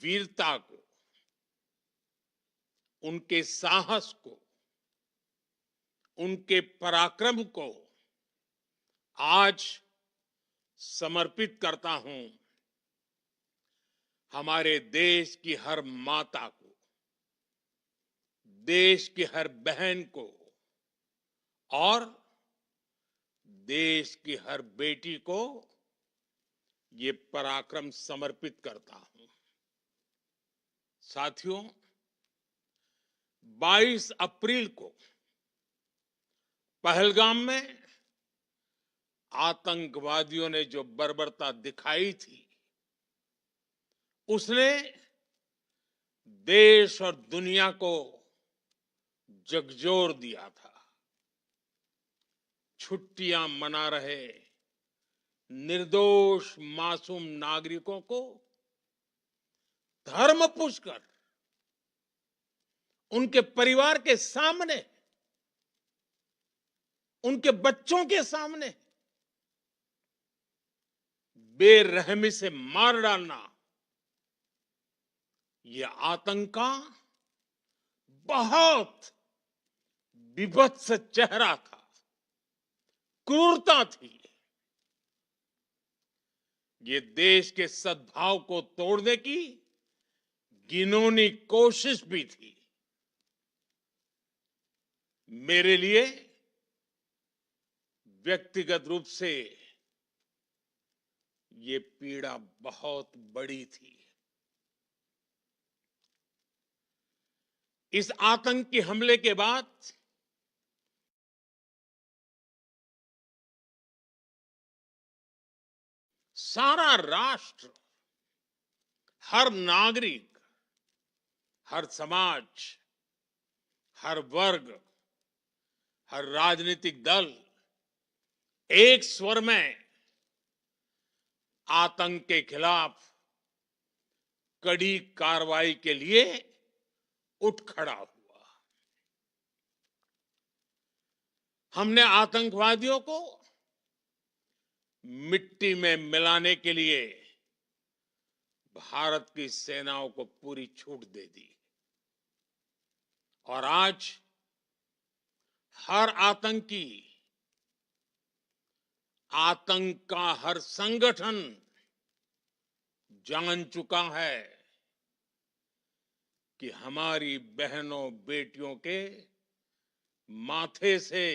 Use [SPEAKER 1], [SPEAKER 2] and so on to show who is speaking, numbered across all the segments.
[SPEAKER 1] वीरता को, उनके साहस को, उनके पराक्रम को आज समर्पित करता हूं हमारे देश की हर माता को, देश की हर बहन को और देश की हर बेटी को ये पराक्रम समर्पित करता हूं। साथियों, 22 अप्रैल को पहलगाम में आतंकवादियों ने जो बर्बरता दिखाई थी, उसने देश और दुनिया को झकझोर दिया था। छुट्टियां मना रहे निर्दोष मासूम नागरिकों को धर्म पूछकर उनके परिवार के सामने, उनके बच्चों के सामने बेरहमी से मार डालना, यह आतंक का बहुत विभत्स चेहरा था, क्रूरता थी। ये देश के सद्भाव को तोड़ने की घिनौनी कोशिश भी थी। मेरे लिए व्यक्तिगत रूप से ये पीड़ा बहुत बड़ी थी। इस आतंकी हमले के बाद सारा राष्ट्र, हर नागरिक, हर समाज, हर वर्ग, हर राजनीतिक दल एक स्वर में आतंक के खिलाफ कड़ी कार्रवाई के लिए उठ खड़ा हुआ। हमने आतंकवादियों को मिट्टी में मिलाने के लिए भारत की सेनाओं को पूरी छूट दे दी और आज हर आतंकी, आतंक का हर संगठन जान चुका है कि हमारी बहनों बेटियों के माथे से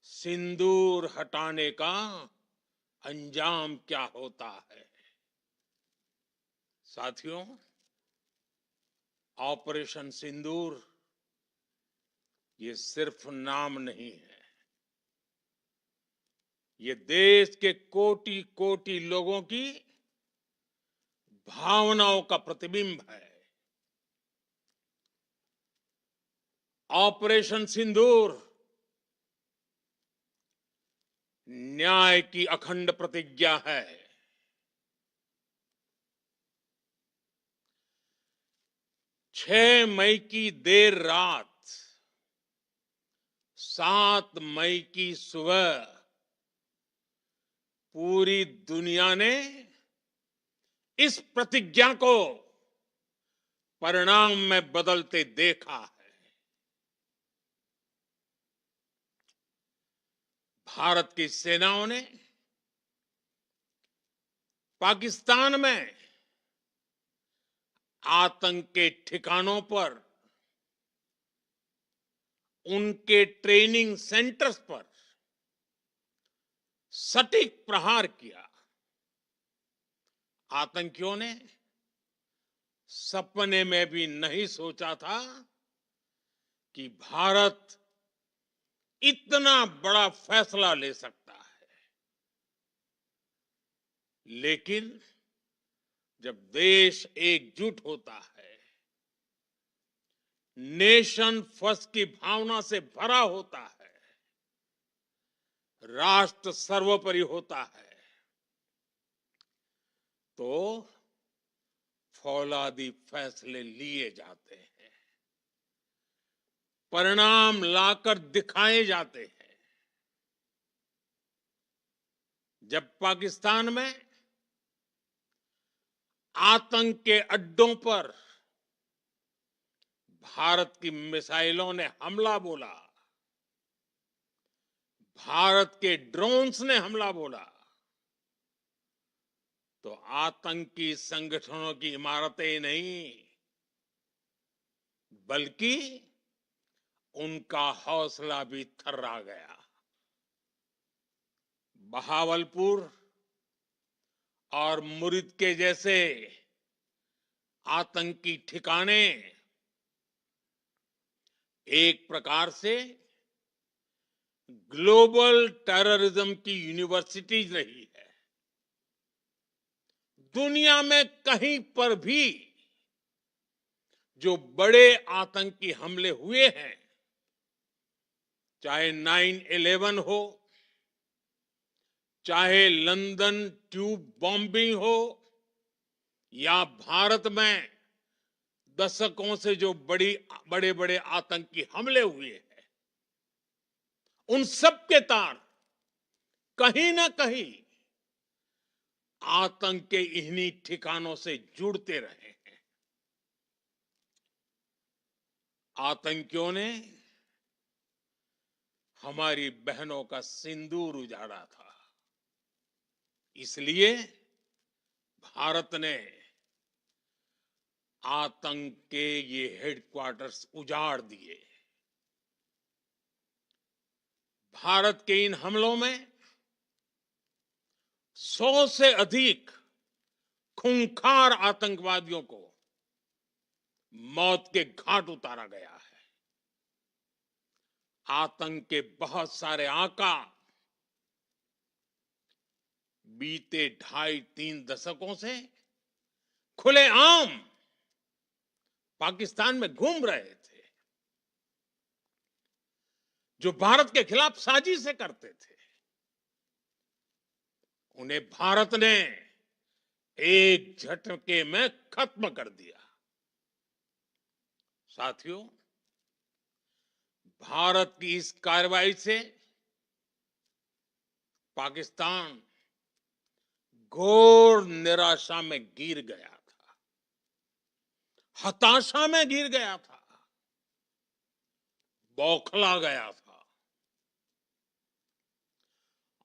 [SPEAKER 1] सिंदूर हटाने का अंजाम क्या होता है। साथियों, ऑपरेशन सिंदूर ये सिर्फ नाम नहीं है, ये देश के कोटि कोटि लोगों की भावनाओं का प्रतिबिंब है। ऑपरेशन सिंदूर न्याय की अखंड प्रतिज्ञा है। 6 मई की देर रात, 7 मई की सुबह पूरी दुनिया ने इस प्रतिज्ञा को परिणाम में बदलते देखा है। भारत की सेनाओं ने पाकिस्तान में आतंक के ठिकानों पर, उनके ट्रेनिंग सेंटर्स पर सटीक प्रहार किया। आतंकियों ने सपने में भी नहीं सोचा था कि भारत इतना बड़ा फैसला ले सकता है। लेकिन जब देश एकजुट होता है, नेशन फर्स्ट की भावना से भरा होता है, राष्ट्र सर्वोपरि होता है, तो फौलादी फैसले लिए जाते हैं, परिणाम लाकर दिखाए जाते हैं। जब पाकिस्तान में आतंक के अड्डों पर भारत की मिसाइलों ने हमला बोला, भारत के ड्रोन्स ने हमला बोला, तो आतंकी संगठनों की इमारतें ही नहीं, बल्कि उनका हौसला भी थर्रा गया। बहावलपुर और मुरिद के जैसे आतंकी ठिकाने एक प्रकार से ग्लोबल टेररिज्म की यूनिवर्सिटीज रही है। दुनिया में कहीं पर भी जो बड़े आतंकी हमले हुए हैं, चाहे 9/11 हो, चाहे लंदन ट्यूब बॉम्बिंग हो, या भारत में दशकों से जो बड़े बड़े आतंकी हमले हुए हैं, उन सब के तार कहीं ना कहीं आतंक के इन्हीं ठिकानों से जुड़ते रहे हैं। आतंकियों ने हमारी बहनों का सिंदूर उजाड़ा था, इसलिए भारत ने आतंक के ये हेडक्वार्टर्स उजाड़ दिए। भारत के इन हमलों में 100 से अधिक खूंखार आतंकवादियों को मौत के घाट उतारा गया है। आतंक के बहुत सारे आका बीते 2.5-3 दशकों से खुलेआम पाकिस्तान में घूम रहे थे, जो भारत के खिलाफ साजिशें करते थे। उन्हें भारत ने एक झटके में खत्म कर दिया। साथियों, भारत की इस कार्रवाई से पाकिस्तान घोर निराशा में गिर गया था, हताशा में गिर गया था, बौखला गया था।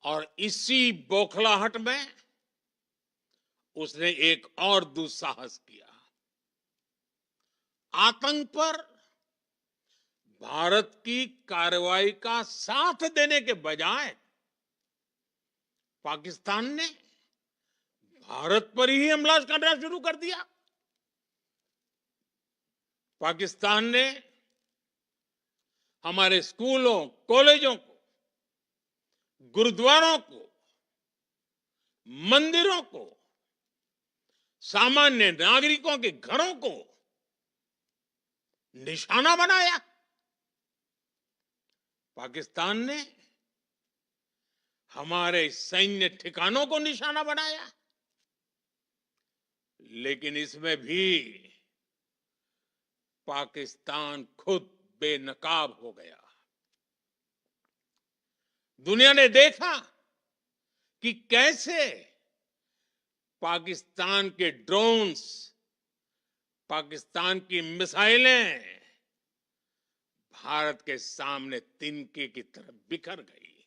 [SPEAKER 1] और इसी बौखलाहट में उसने एक और दुस्साहस किया। आतंक पर भारत की कार्रवाई का साथ देने के बजाय पाकिस्तान ने भारत पर ही हमला करना शुरू कर दिया। पाकिस्तान ने हमारे स्कूलों, कॉलेजों को, गुरुद्वारों को, मंदिरों को, सामान्य नागरिकों के घरों को निशाना बनाया। पाकिस्तान ने हमारे सैन्य ठिकानों को निशाना बनाया। लेकिन इसमें भी पाकिस्तान खुद बेनकाब हो गया। दुनिया ने देखा कि कैसे पाकिस्तान के ड्रोन्स, पाकिस्तान की मिसाइलें भारत के सामने तिनके की तरह बिखर गई।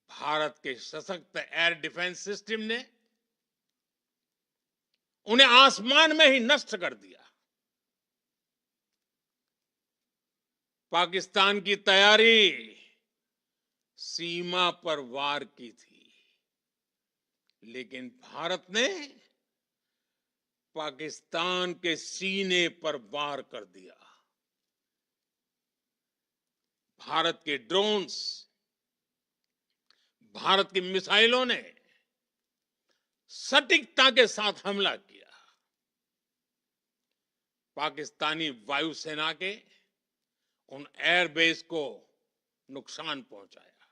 [SPEAKER 1] भारत के सशक्त एयर डिफेंस सिस्टम ने उन्हें आसमान में ही नष्ट कर दिया। पाकिस्तान की तैयारी सीमा पर वार की थी, लेकिन भारत ने पाकिस्तान के सीने पर वार कर दिया। भारत के ड्रोन्स, भारत की मिसाइलों ने सटीकता के साथ हमला किया। पाकिस्तानी वायुसेना के उन एयरबेस को नुकसान पहुंचाया,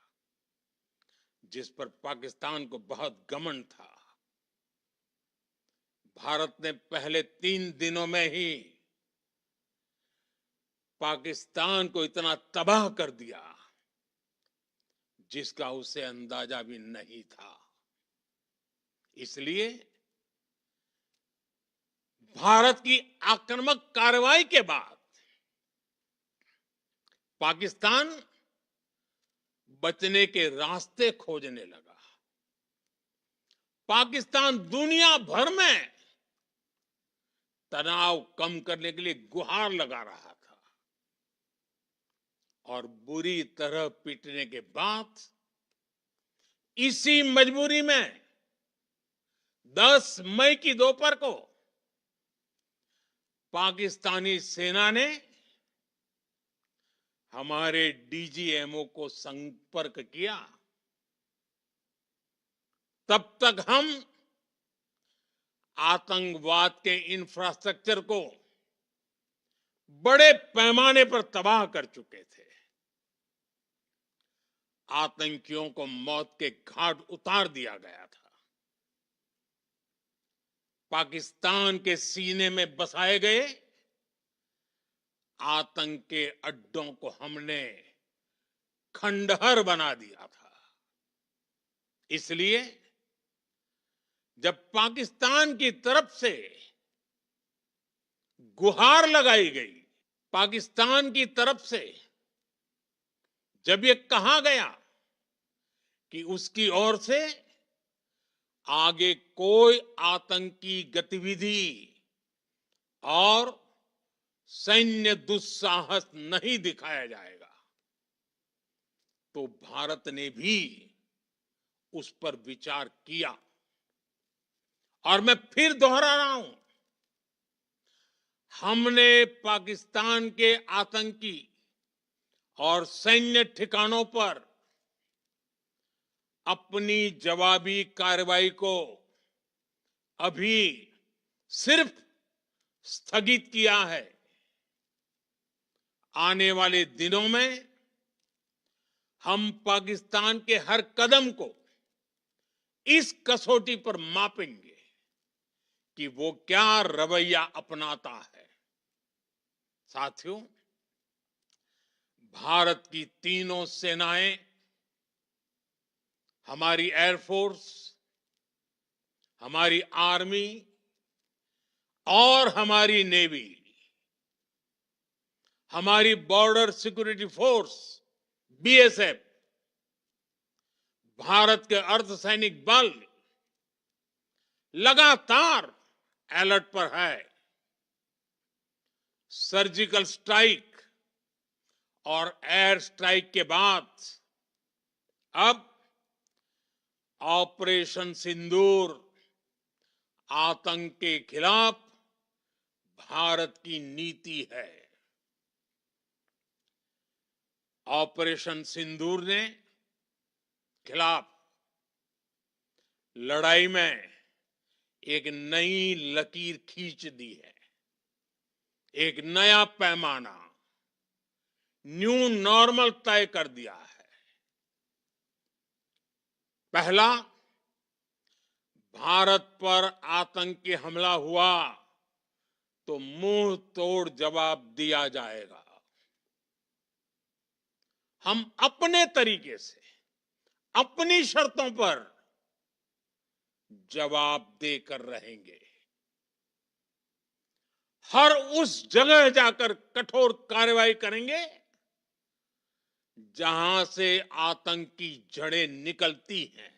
[SPEAKER 1] जिस पर पाकिस्तान को बहुत घमंड था। भारत ने पहले 3 दिनों में ही पाकिस्तान को इतना तबाह कर दिया, जिसका उसे अंदाजा भी नहीं था। इसलिए भारत की आक्रामक कार्रवाई के बाद पाकिस्तान बचने के रास्ते खोजने लगा। पाकिस्तान दुनिया भर में तनाव कम करने के लिए गुहार लगा रहा था और बुरी तरह पीटने के बाद इसी मजबूरी में 10 मई की दोपहर को पाकिस्तानी सेना ने हमारे डीजीएमओ को संपर्क किया। तब तक हम आतंकवाद के इंफ्रास्ट्रक्चर को बड़े पैमाने पर तबाह कर चुके थे। आतंकियों को मौत के घाट उतार दिया गया था। पाकिस्तान के सीने में बसाए गए आतंक के अड्डों को हमने खंडहर बना दिया था। इसलिए जब पाकिस्तान की तरफ से गुहार लगाई गई, पाकिस्तान की तरफ से जब ये कहा गया कि उसकी ओर से आगे कोई आतंकी गतिविधि और सैन्य दुस्साहस नहीं दिखाया जाएगा, तो भारत ने भी उस पर विचार किया। और मैं फिर दोहरा रहा हूं, हमने पाकिस्तान के आतंकी और सैन्य ठिकानों पर अपनी जवाबी कार्रवाई को अभी सिर्फ स्थगित किया है। आने वाले दिनों में हम पाकिस्तान के हर कदम को इस कसौटी पर मापेंगे कि वो क्या रवैया अपनाता है। साथियों, भारत की तीनों सेनाएं, हमारी एयरफोर्स, हमारी आर्मी और हमारी नेवी, हमारी border security force BSF, Bharat के अर्धसैनिक बल लगातार अलर्ट पर है। सर्जिकल स्ट्राइक और एयर स्ट्राइक के बाद अब ऑपरेशन सिंदूर आतंक के खिलाफ भारत की नीति है। ऑपरेशन सिंदूर ने खिलाफ लड़ाई में एक नई लकीर खींच दी है, एक नया पैमाना, न्यू नॉर्मल तय कर दिया है। पहला, भारत पर आतंकी हमला हुआ तो मुंह तोड़ जवाब दिया जाएगा। हम अपने तरीके से, अपनी शर्तों पर जवाब देकर रहेंगे। हर उस जगह जाकर कठोर कार्रवाई करेंगे जहां से आतंक की जड़ें निकलती हैं।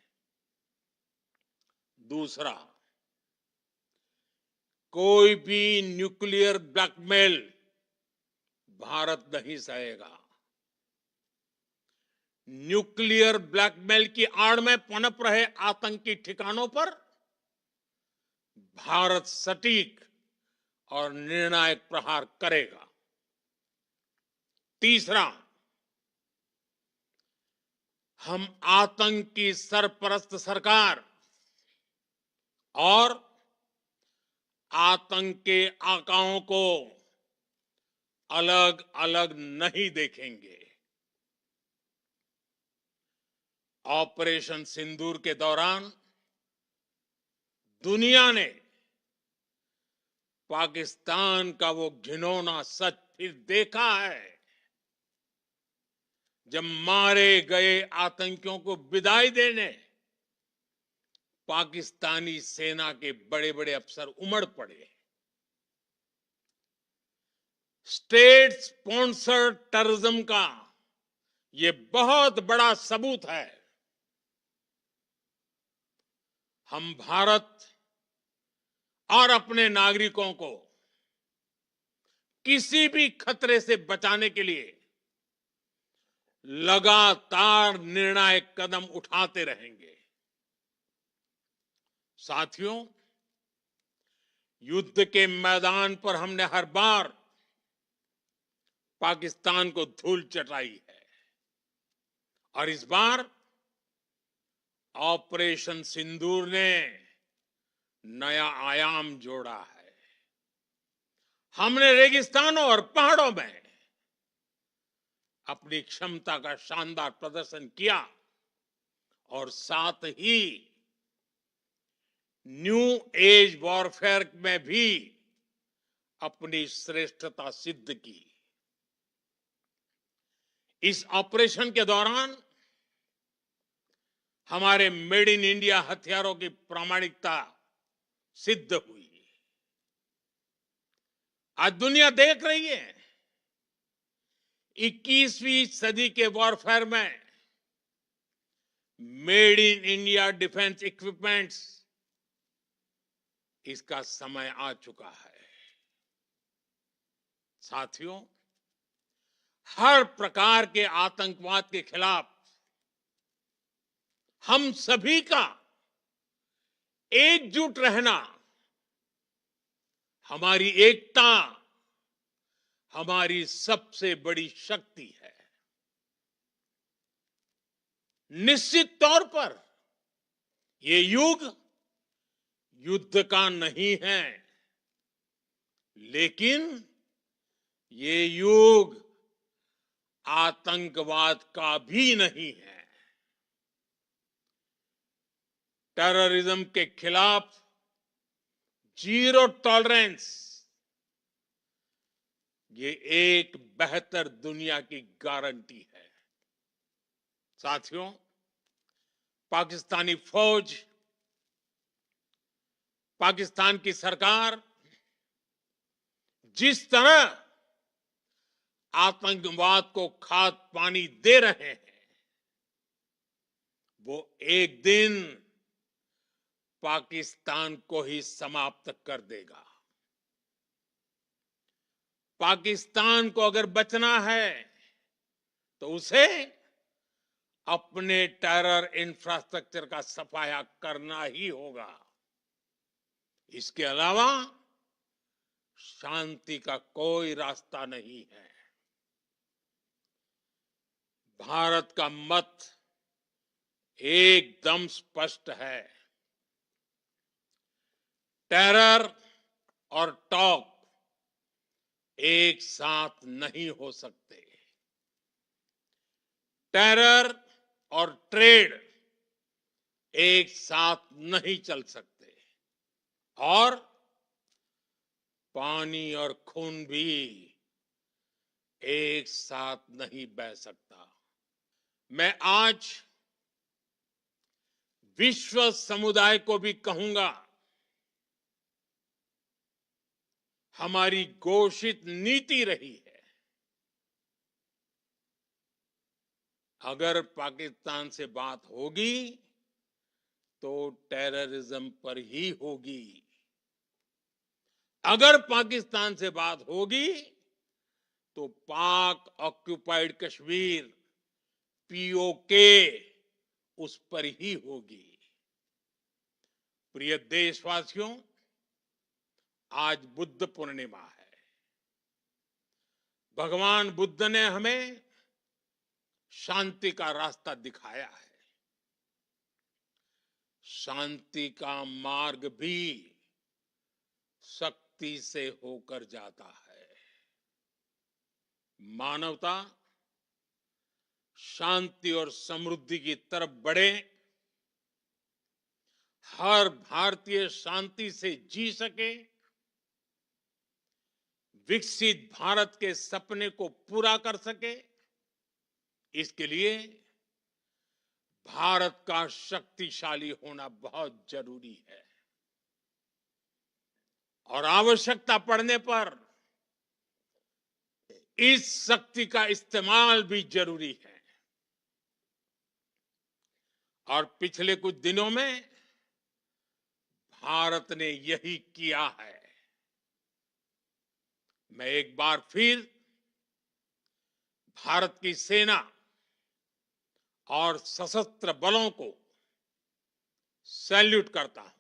[SPEAKER 1] दूसरा, कोई भी न्यूक्लियर ब्लैकमेल भारत नहीं सहेगा। न्यूक्लियर ब्लैकमेल की आड़ में पनप रहे आतंकी ठिकानों पर भारत सटीक और निर्णायक प्रहार करेगा। तीसरा, हम आतंक की सरपरस्त सरकार और आतंक के आकाओं को अलग अलग नहीं देखेंगे। ऑपरेशन सिंदूर के दौरान दुनिया ने पाकिस्तान का वो घिनौना सच फिर देखा है, जब मारे गए आतंकियों को विदाई देने पाकिस्तानी सेना के बड़े बड़े अफसर उमड़ पड़े। स्टेट स्पॉन्सर्ड टेररिज्म का ये बहुत बड़ा सबूत है। हम भारत और अपने नागरिकों को किसी भी खतरे से बचाने के लिए लगातार निर्णायक कदम उठाते रहेंगे। साथियों, युद्ध के मैदान पर हमने हर बार पाकिस्तान को धूल चटाई है और इस बार ऑपरेशन सिंदूर ने नया आयाम जोड़ा है। हमने रेगिस्तानों और पहाड़ों में अपनी क्षमता का शानदार प्रदर्शन किया और साथ ही न्यू एज वॉरफेयर में भी अपनी श्रेष्ठता सिद्ध की। इस ऑपरेशन के दौरान हमारे मेड इन इंडिया हथियारों की प्रामाणिकता सिद्ध हुई। आज दुनिया देख रही है 21वीं सदी के वॉरफेयर में made in India defence equipments, इसका समय आ चुका है। साथियों, हर प्रकार के आतंकवाद के खिलाफ हम सभी का एकजुट रहना, हमारी एकता हमारी सबसे बड़ी शक्ति है। निश्चित तौर पर ये युग युद्ध का नहीं है, लेकिन ये युग आतंकवाद का भी नहीं है। टेररिज्म के खिलाफ जीरो टॉलरेंस, ये एक बेहतर दुनिया की गारंटी है। साथियों, पाकिस्तानी फौज, पाकिस्तान की सरकार जिस तरह आतंकवाद को खाद पानी दे रहे हैं, वो एक दिन पाकिस्तान को ही समाप्त कर देगा। पाकिस्तान को अगर बचना है तो उसे अपने टेरर इंफ्रास्ट्रक्चर का सफाया करना ही होगा। इसके अलावा शांति का कोई रास्ता नहीं है। भारत का मत एकदम स्पष्ट है। टेरर और टॉक एक साथ नहीं हो सकते। टेरर और ट्रेड एक साथ नहीं चल सकते और पानी और खून भी एक साथ नहीं बह सकता। मैं आज विश्व समुदाय को भी कहूंगा, हमारी घोषित नीति रही है, अगर पाकिस्तान से बात होगी तो टेररिज्म पर ही होगी। अगर पाकिस्तान से बात होगी तो पाक ऑक्युपाइड कश्मीर पीओके उस पर ही होगी। प्रिय देशवासियों, आज बुद्ध पूर्णिमा है। भगवान बुद्ध ने हमें शांति का रास्ता दिखाया है। शांति का मार्ग भी शक्ति से होकर जाता है। मानवता शांति और समृद्धि की तरफ बढ़े, हर भारतीय शांति से जी सके, विकसित भारत के सपने को पूरा कर सके, इसके लिए भारत का शक्तिशाली होना बहुत जरूरी है और आवश्यकता पड़ने पर इस शक्ति का इस्तेमाल भी जरूरी है। और पिछले कुछ दिनों में भारत ने यही किया है। मैं एक बार फिर भारत की सेना और सशस्त्र बलों को सैल्यूट करता हूं।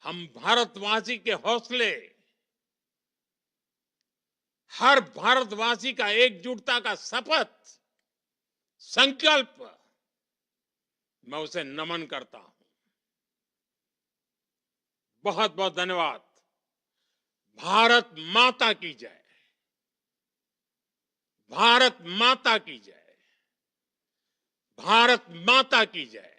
[SPEAKER 1] हम भारतवासी के हौसले, हर भारतवासी का एकजुटता का शपथ, संकल्प, मैं उसे नमन करता हूं। बहुत बहुत धन्यवाद। भारत माता की जय। भारत माता की जय। भारत माता की जय।